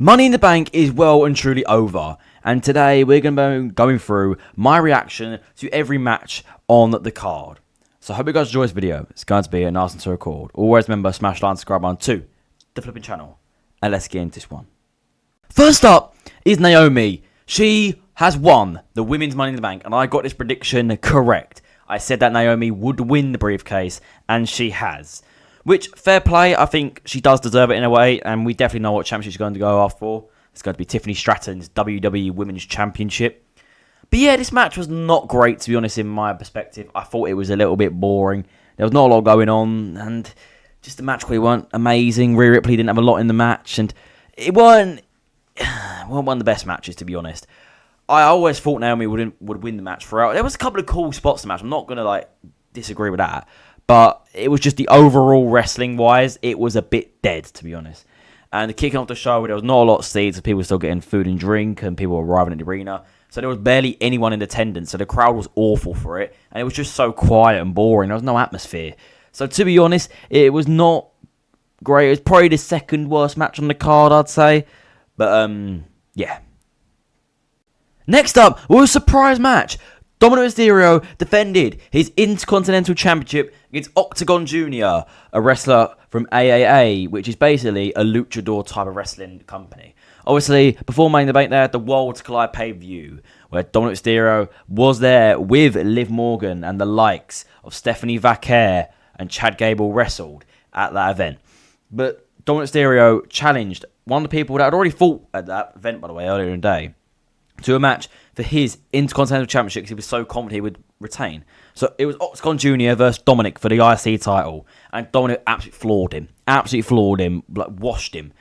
Money in the Bank is well and truly over, and today we're going to be going through my reaction to every match on the card. So I hope you guys enjoy this video. It's going to be a nice one to record. Always remember, smash like and subscribe on to the flipping channel, and let's get into this one. First up is Naomi. She has won the Women's Money in the Bank, and I got this prediction correct. I said that Naomi would win the briefcase, and she has. Which, fair play, I think she does deserve it in a way, and we definitely know what championship she's going to go off for. It's going to be Tiffany Stratton's WWE Women's Championship. But yeah, this match was not great, to be honest, in my perspective. I thought it was a little bit boring. There was not a lot going on, and just the match quality weren't amazing. Rhea Ripley didn't have a lot in the match, and it weren't one of the best matches, to be honest. I always thought Naomi would win the match throughout. There was a couple of cool spots in the match. I'm not going to disagree with that. But it was just the overall wrestling-wise, it was a bit dead, to be honest. And kicking off the show, there was not a lot of seats, and people were still getting food and drink, and people were arriving at the arena. So there was barely anyone in attendance, so the crowd was awful for it. And it was just so quiet and boring. There was no atmosphere. So to be honest, it was not great. It was probably the second worst match on the card, I'd say. But, yeah. Next up was a surprise match. Dominic Mysterio defended his Intercontinental Championship against Octagon Jr, a wrestler from AAA, which is basically a luchador type of wrestling company. Obviously, before Money in the Bank, they had the Worlds Collide pay-per-view, where Dominic Mysterio was there with Liv Morgan and the likes of Stephanie Vaquer and Chad Gable wrestled at that event. But Dominic Mysterio challenged one of the people that had already fought at that event, by the way, earlier in the day, to a match for his Intercontinental Championship because he was so confident he would retain. So it was Octagon Jr versus Dominic for the IC title, and Dominic absolutely floored him, washed him.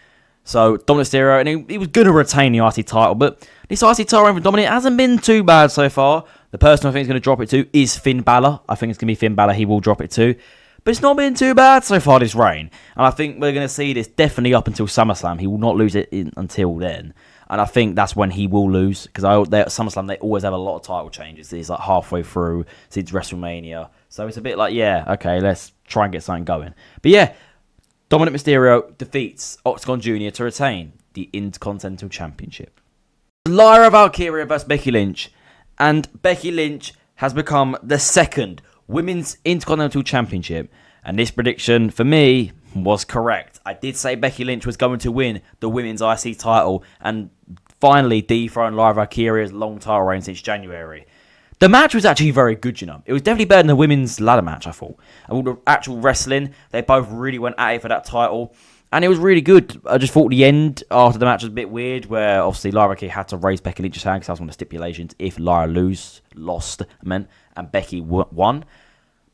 So Dominic Mysterio, and he was going to retain the IC title, but this IC title reign for Dominic hasn't been too bad so far. The person I think is going to drop it to is Finn Balor. I think it's going to be Finn Balor. He will drop it to. But it's not been too bad so far this reign. And I think we're going to see this definitely up until SummerSlam. He will not lose it until then. And I think that's when he will lose. Because at SummerSlam, they always have a lot of title changes. It's like halfway through since WrestleMania. So it's a bit like, yeah, okay, let's try and get something going. But yeah, Dominic Mysterio defeats Octagon Jr to retain the Intercontinental Championship. Lara Valkyria versus Becky Lynch. And Becky Lynch has become the second Women's Intercontinental Championship. And this prediction, for me, was correct. I did say Becky Lynch was going to win the Women's IC title and finally dethrone Lara Valkyria's long title reign since January. The match was actually very good, you know. It was definitely better than the women's ladder match, I thought. And all the actual wrestling, they both really went at it for that title. And it was really good. I just thought the end after the match was a bit weird, where obviously Lara Valkyria had to raise Becky Lynch's hand because that was one of the stipulations if Lara lost, and Becky won.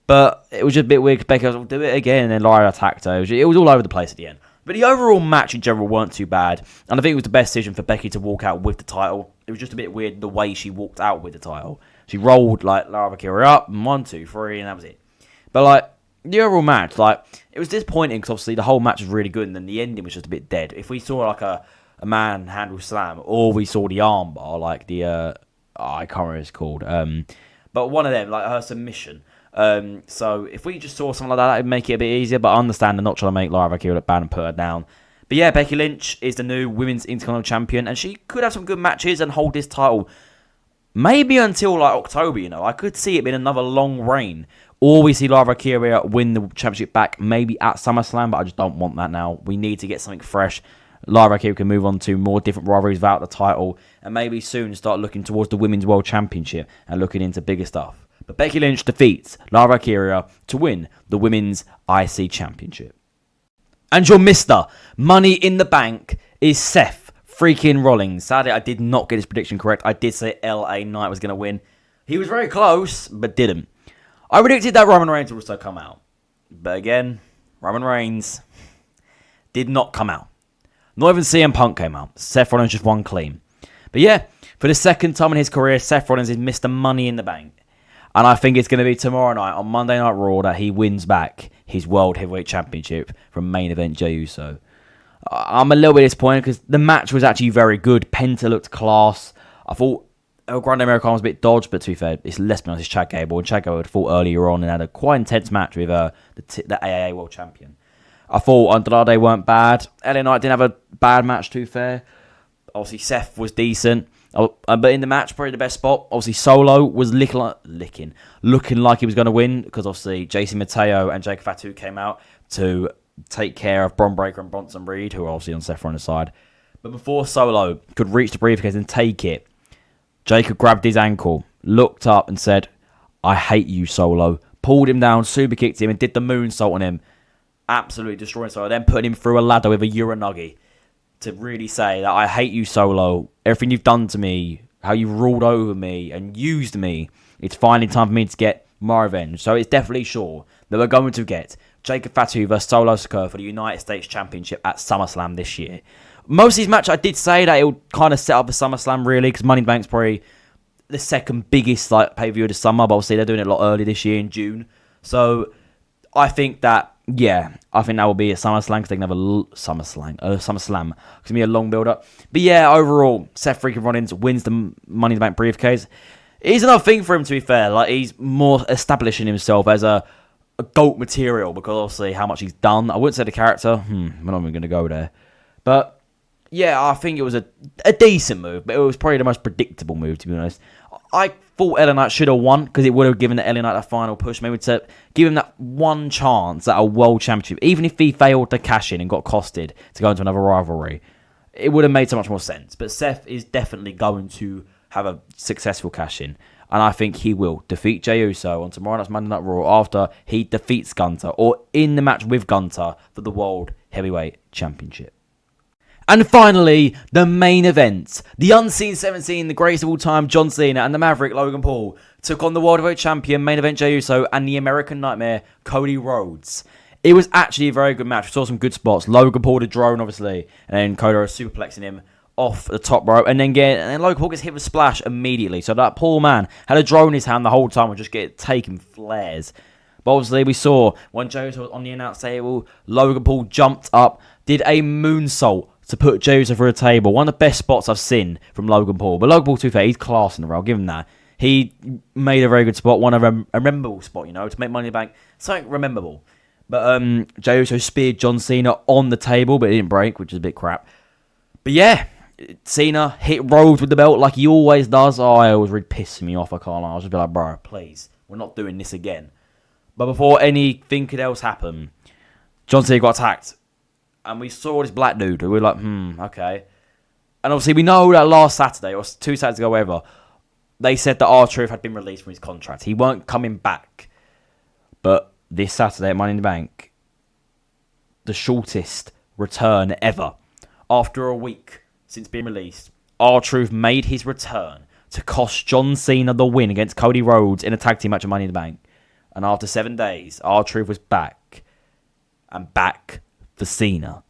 But it was just a bit weird because Becky was like, do it again, and then Lara attacked her. It was all over the place at the end. But the overall match in general weren't too bad. And I think it was the best decision for Becky to walk out with the title. It was just a bit weird the way she walked out with the title. She rolled Lara Valkyria up, and 1, 2, 3, and that was it. But the overall match, it was disappointing because obviously the whole match was really good, and then the ending was just a bit dead. If we saw a manhandle slam, or we saw the armbar, I can't remember what it's called. But one of them, her submission. So if we just saw something like that, it'd make it a bit easier. But I understand they're not trying to make Lara Valkyria look bad and put her down. But yeah, Becky Lynch is the new Women's Intercontinental Champion, and she could have some good matches and hold this title maybe until October. You know, I could see it being another long reign, or we see Lara Valkyria win the championship back maybe at SummerSlam. But I just don't want that now. We need to get something fresh. Lara Valkyria can move on to more different rivalries without the title, and maybe soon start looking towards the Women's World Championship and looking into bigger stuff. But Becky Lynch defeats Lara Valkyria to win the Women's IC Championship. And your Mr. Money in the Bank is Seth freaking Rollins. Sadly, I did not get his prediction correct. I did say LA Knight was going to win. He was very close, but didn't. I predicted that Roman Reigns would also come out. But again, Roman Reigns did not come out. Not even CM Punk came out. Seth Rollins just won clean. But yeah, for the second time in his career, Seth Rollins is Mr. Money in the Bank. And I think it's going to be tomorrow night on Monday Night Raw that he wins back his World Heavyweight Championship from main event Jey Uso. I'm a little bit disappointed because the match was actually very good. Penta looked class. I thought El Grande Americano was a bit dodged, but to be fair, let's be honest, it's Chad Gable. And Chad Gable had fought earlier on and had a quite intense match with the AAA World Champion. I thought Andrade weren't bad. LA Knight didn't have a bad match, to be fair. Obviously, Seth was decent. But in the match, probably the best spot. Obviously, Solo was looking like he was going to win because obviously Jason Mateo and Jacob Fatu came out to take care of Bron Breakker and Bronson Reed, who are obviously on Seth Rollins' side. But before Solo could reach the briefcase and take it, Jacob grabbed his ankle, looked up and said, "I hate you, Solo." Pulled him down, super kicked him and did the moonsault on him. Absolutely destroying Solo. Then putting him through a ladder with a Uranagi to really say that I hate you, Solo. Everything you've done to me, how you ruled over me and used me. It's finally time for me to get my revenge. So it's definitely sure that we're going to get Jacob Fatu versus Solo Sikoa for the United States Championship at SummerSlam this year. Most of these matches, I did say that it would kind of set up the SummerSlam, really, because Money in the Bank's probably the second biggest pay-per-view of the summer, but obviously they're doing it a lot early this year in June. So I think that, I think that will be a SummerSlam, because they can have a SummerSlam. It's going to be a long build-up. But yeah, overall, Seth freaking Rollins wins the Money in the Bank briefcase. It's another thing for him, to be fair. He's more establishing himself as a GOAT material, because obviously how much he's done. I wouldn't say the character. We're not even going to go there. But yeah, I think it was a decent move, but it was probably the most predictable move, to be honest. I thought LA Knight should have won, because it would have given the LA Knight that final push, maybe to give him that one chance at a world championship. Even if he failed to cash in and got costed to go into another rivalry, it would have made so much more sense. But Seth is definitely going to have a successful cash in, and I think he will defeat Jey Uso on tomorrow night's Monday Night Raw after he defeats Gunter, or in the match with Gunter for the World Heavyweight Championship. And finally, the main event. The Unseen 17, the greatest of all time, John Cena, and the Maverick, Logan Paul, took on the World Heavyweight Champion, main event Jey Uso, and the American Nightmare, Cody Rhodes. It was actually a very good match. We saw some good spots. Logan Paul, the drone, obviously, and then Cody Rhodes superplexing him off the top rope, and then Logan Paul gets hit with a splash immediately. So that poor man had a drone in his hand the whole time and just get taking flares. But obviously, we saw when Jey Uso was on the announce table, Logan Paul jumped up, did a moonsault to put Jey Uso through a table. One of the best spots I've seen from Logan Paul. But Logan Paul, to be fair, he's class in the role. I'll give him that. He made a very good spot, a memorable spot, to make Money in the Bank something rememberable. But Jey Uso speared John Cena on the table, but it didn't break, which is a bit crap. But yeah, Cena hit Rhodes with the belt like he always does. Oh, it was really pissing me off, I can't lie. I was just be like, bro, please, we're not doing this again. But before anything else happened, John Cena got attacked. And we saw this black dude. We were like, okay. And obviously, we know that last Saturday, or 2 Saturdays ago, whatever, they said that R-Truth had been released from his contract. He weren't coming back. But this Saturday at Money in the Bank, the shortest return ever. After a week since being released, R-Truth made his return to cost John Cena the win against Cody Rhodes in a tag team match at Money in the Bank. And after 7 days, R-Truth was back. And back for Cena.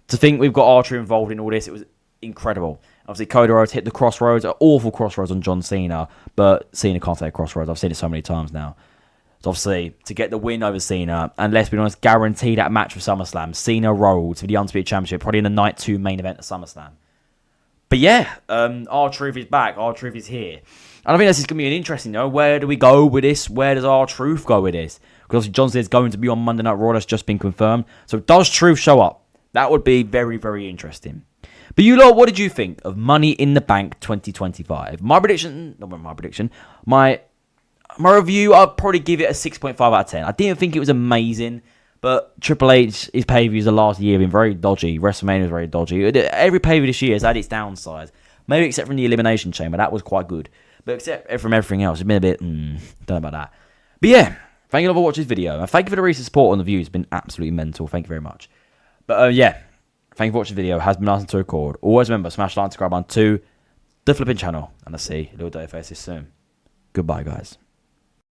To think we've got R-Truth involved in all this, it was incredible. Obviously, Cody Rhodes hit the crossroads, an awful crossroads on John Cena, but Cena can't take crossroads. I've seen it so many times now. So obviously, to get the win over Cena, and let's be honest, guarantee that match for SummerSlam, Cena Rhodes for the Undisputed Championship, probably in the Night 2 main event of SummerSlam. But yeah, R-Truth is back. R-Truth is here. And I think this is going to be an interesting, where do we go with this? Where does R-Truth go with this? Because obviously John Cena is going to be on Monday Night Raw. That's just been confirmed. So does Truth show up? That would be very, very interesting. But you lot, what did you think of Money in the Bank 2025? My review, I'd probably give it a 6.5 out of 10. I didn't think it was amazing. But Triple H, his pay-per-views the last year have been very dodgy. WrestleMania was very dodgy. Every pay-per-view this year has had its downsides. Maybe except from the Elimination Chamber. That was quite good. But except from everything else, it's been a bit, don't know about that. But yeah, thank you all for watching this video. And thank you for the recent support on the views. It's been absolutely mental. Thank you very much. But yeah, thank you for watching the video. It has been nice to record. Always remember, smash the like and subscribe button to the flipping channel. And I'll see you little dirty faces soon. Goodbye, guys.